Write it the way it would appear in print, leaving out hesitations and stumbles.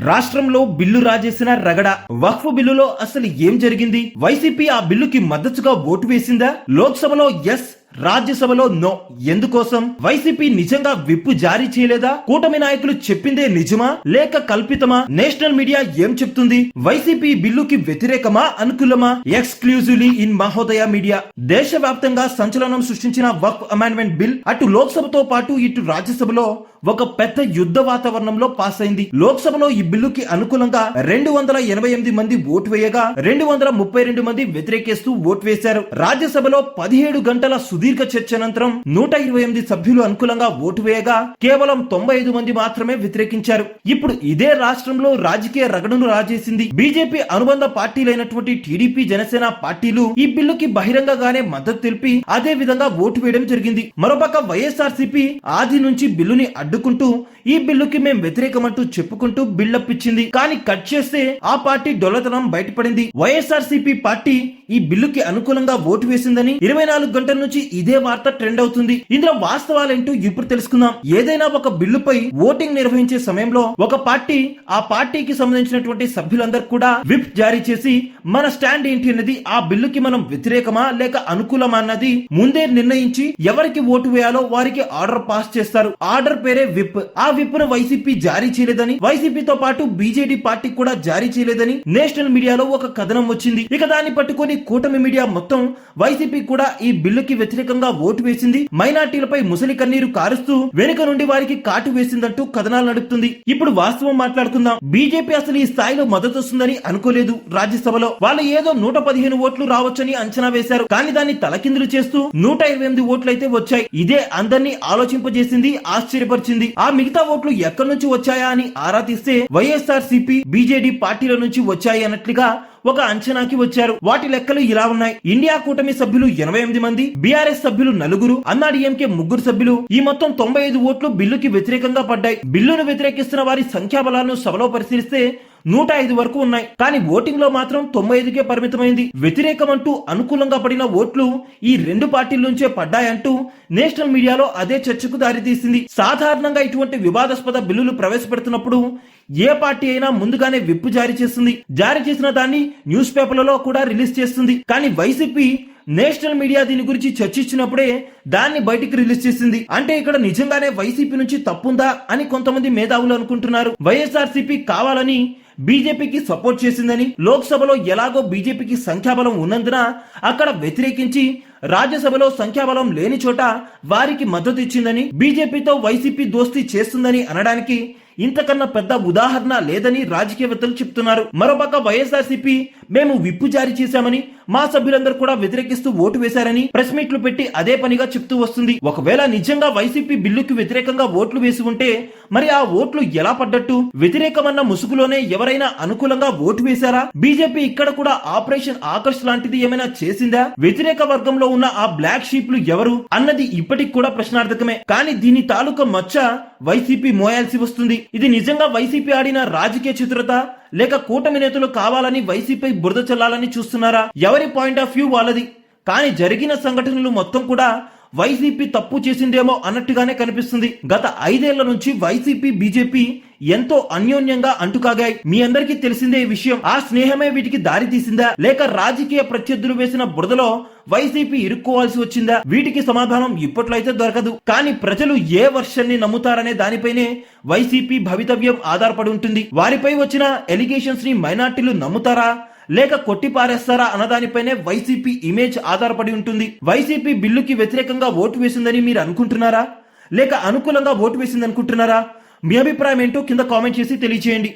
రాష్ట్రంలో బిల్లు రాజేసిన రగడ. వక్ఫ్ బిల్లులో అసలు ఏం జరిగింది? వైసీపీ ఆ బిల్లుకి మద్దతుగా ఓటు వేసిందా? లోక్సభలో ఎస్, రాజ్యసభలో నో. ఎందుకోసం? వైసీపీ నిజంగా విప్పు జారీ చేయలేదా? కూటమి నాయకులు చెప్పిందే నిజమా లేక కల్పితమా? నేషనల్ మీడియా ఏం చెప్తుంది? వైసీపీ బిల్లుకి వ్యతిరేకమా అనుకూలమా? Exclusively in Mahodaya media. దేశవ్యాప్తంగా సంచలనం సృష్టించిన వక్ఫ్ అమెండ్మెంట్ బిల్ అటు లోక్సభతో పాటు ఇటు రాజ్యసభలో ఒక పెద్ద యుద్ధ వాతావరణంలో పాస్ అయింది. లోక్సభలో ఈ బిల్లుకి అనుకూలంగా 288 మంది ఓటు వేయగా 232 మంది వ్యతిరేకిస్తూ ఓటు వేశారు. రాజ్యసభలో 17 గంటల సుదీర్ఘ చర్చ అనంతరం 128 సభ్యులు అనుకూలంగా ఓటు వేయగా కేవలం 95 మంది మాత్రమే వ్యతిరేకించారు. ఇప్పుడు ఇదే రాష్ట్రంలో రాజకీయ రగడను రాజేసింది. బీజేపీ అనుబంధ పార్టీలైనటువంటి టీడీపీ, జనసేన పార్టీలు ఈ బిల్లుకి బహిరంగంగానే మద్దతు తెలిపి అదే విధంగా ఓటు వేయడం జరిగింది. మరోపక్క వైఎస్ఆర్సీపీ ఆది నుంచి బిల్లుని అడ్డుకుంటూ ఈ బిల్లుకి మేం వ్యతిరేకమంటూ చెప్పుకుంటూ బిల్డప్ ఇచ్చింది. కానీ కట్ చేస్తే ఆ పార్టీ డొల్లతనం బయటపడింది. వైఎస్ఆర్సీపీ పార్టీ ఈ బిల్లుకి అనుకూలంగా ఓటు వేసిందని 24 గంటల నుంచి ఇదే వార్త ట్రెండ్ అవుతుంది. ఇందులో వాస్తవాలేంటో ఇప్పుడు తెలుసుకుందాం. ఏదైనా ఒక బిల్లుపై ఓటింగ్ నిర్వహించే సమయంలో ఒక పార్టీ ఆ పార్టీకి సంబంధించినటువంటి సభ్యులందరూ కూడా విప్ జారీ చేసి మన స్టాండ్ ఏంటి అన్నది, ఆ బిల్లుకి మనం వ్యతిరేకమా లేక అనుకూలమా అన్నది ముందే నిర్ణయించి ఎవరికి ఓటు వేయాలో వారికి ఆర్డర్ పాస్ చేస్తారు. ఆర్డర్ పేరే విప్. ఆ విప్ ను వైసీపీ జారీ చేయలేదని, వైసీపీతో పాటు బీజేడీ పార్టీ కూడా జారీ చేయలేదని నేషనల్ మీడియాలో ఒక కథనం వచ్చింది. ఇక దాన్ని పట్టుకొని కూటమి మీడియా మొత్తం వైసీపీ కూడా ఈ బిల్లుకి వ్యతిరేకంగా ఓటు వేసింది, మైనార్టీలపై ముసలి కన్నీరు కారుస్తూ వెనుక నుండి వారికి కాటు వేసిందంటూ కథనాలు నడుపుతుంది. ఇప్పుడు వాస్తవం మాట్లాడుకుందాం. బీజేపీ అసలు ఈ స్థాయిలో మద్దతు వస్తుందని అనుకోలేదు. రాజ్యసభలో వాళ్ళు ఏదో 115 ఓట్లు రావచ్చని అంచనా వేశారు. కానీ దాన్ని తలకిందులు చేస్తూ 128 ఓట్లు అయితే వచ్చాయి. ఇదే అందరినీ ఆలోచింపజేసింది, ఆశ్చర్యపరిచింది. ఆ మిగతా ఓట్లు ఎక్కడి నుంచి వచ్చాయా అని ఆరా తీస్తే వైఎస్ఆర్సీపీ, బీజేడీ పార్టీల నుంచి వచ్చాయి అన్నట్లుగా ఒక అంచనాకి వచ్చారు. వాటి లెక్కలు ఇలా ఉన్నాయి. ఇండియా కూటమి సభ్యులు 88 మంది, బీఆర్ఎస్ సభ్యులు 4, అన్నాడీఎంకే 3 సభ్యులు. ఈ మొత్తం 95 ఓట్లు బిల్లుకి వ్యతిరేకంగా పడ్డాయి. బిల్లును వ్యతిరేకిస్తున్న వారి సంఖ్యాబలాలను సభలో పరిశీలిస్తే 105 వరకు ఉన్నాయి. కానీ ఓటింగ్ లో మాత్రం 95కే పరిమితమైంది. వ్యతిరేకమంటూ అనుకూలంగా పడిన ఓట్లు ఈ 2 పార్టీల నుంచే పడ్డాయంటూ నేషనల్ మీడియాలో అదే చర్చకు దారితీసింది. సాధారణంగా ఇటువంటి వివాదాస్పద బిల్లులు ప్రవేశపెడుతున్నప్పుడు ఏ పార్టీ అయినా ముందుగానే విప్ జారీ చేస్తుంది. జారీ చేసిన దాన్ని న్యూస్ పేపర్లలో కూడా రిలీజ్ చేస్తుంది. కానీ వైసీపీ నేషనల్ మీడియా దీని గురించి చర్చించినప్పుడే దాన్ని బయటికి రిలీజ్ చేసింది. అంటే ఇక్కడ నిజంగానే వైసీపీ నుంచి తప్పుందా అని కొంతమంది మేధావులు అనుకుంటున్నారు. వైఎస్ఆర్సీపీ కావాలని బీజేపీకి సపోర్ట్ చేసిందని, లోక్సభలో ఎలాగో బీజేపీకి సంఖ్యాబలం ఉన్నందున అక్కడ వ్యతిరేకించి రాజ్యసభలో సంఖ్యాబలం లేని చోట వారికి మద్దతు ఇచ్చిందని, బీజేపీతో వైసీపీ దోస్తీ చేస్తుందని అనడానికి ఇంతకన్నా పెద్ద ఉదాహరణ లేదని రాజకీయవేత్తలు చెప్తున్నారు. మరోపక్క వైఎస్ఆర్సీపీ మేము విప్పు జారీ చేశామని, మా సభ్యులందరూ కూడా వ్యతిరేకిస్తూ ఓటు వేశారని ప్రెస్ మీట్లు పెట్టి అదే పనిగా చెప్తూ వస్తుంది. ఒకవేళ నిజంగా వైసీపీ బిల్లుకి వ్యతిరేకంగా ఓట్లు వేసి ఉంటే మరి ఆ ఓట్లు ఎలా పడ్డట్టు? వ్యతిరేకమన్న ముసుగులోనే ఎవరైనా అనుకూలంగా ఓటు వేశారా? బీజేపీ ఇక్కడ కూడా ఆపరేషన్ ఆకర్ష్ లాంటిది ఏమైనా చేసిందా? వ్యతిరేక వర్గంలో ఉన్న ఆ బ్లాక్ షీప్లు ఎవరు అన్నది ఇప్పటికి కూడా ప్రశ్నార్థకమే. కానీ దీని తాలూకా మచ్చ వైసీపీ మోయాల్సి వస్తుంది. ఇది నిజంగా వైసీపీ ఆడిన రాజకీయ చిత్రత లేక కూటమి నేతలు కావాలని వైసీపీ బురద చల్లాలని చూస్తున్నారా? ఎవరి పాయింట్ ఆఫ్ వ్యూ వాళ్ళది. కానీ జరిగిన సంఘటనలు మొత్తం కూడా వైసీపీ తప్పు చేసిందేమో అన్నట్టుగానే కనిపిస్తుంది. గత 5 ఏళ్ల నుంచి వైసీపీ, బీజేపీ ఎంతో అన్యోన్యంగా అంటుకాగాయి. మీ అందరికీ తెలిసిందే ఈ విషయం. ఆ స్నేహమే వీటికి దారి తీసిందా లేక రాజకీయ ప్రత్యర్థులు వేసిన బురదలో వైసీపీ ఇరుక్కోవాల్సి వచ్చిందా? వీటికి సమాధానం ఇప్పట్లో అయితే దొరకదు. కానీ ప్రజలు ఏ వర్షన్ ని నమ్ముతారనే దానిపైనే వైసీపీ భవితవ్యం ఆధారపడి ఉంటుంది. వారిపై వచ్చిన ఎలిగేషన్స్ ని మైనార్టీలు నమ్ముతారా లేక కొట్టిపారేస్తారా అన్నదానిపైనే వైసీపీ ఇమేజ్ ఆధారపడి ఉంటుంది. వైసీపీ బిల్లుకి వ్యతిరేకంగా ఓటు వేసిందని మీరు అనుకుంటున్నారా లేక అనుకూలంగా ఓటు వేసింది అనుకుంటున్నారా? మీ అభిప్రాయం ఏంటో కింద కామెంట్ చేసి తెలియజేయండి.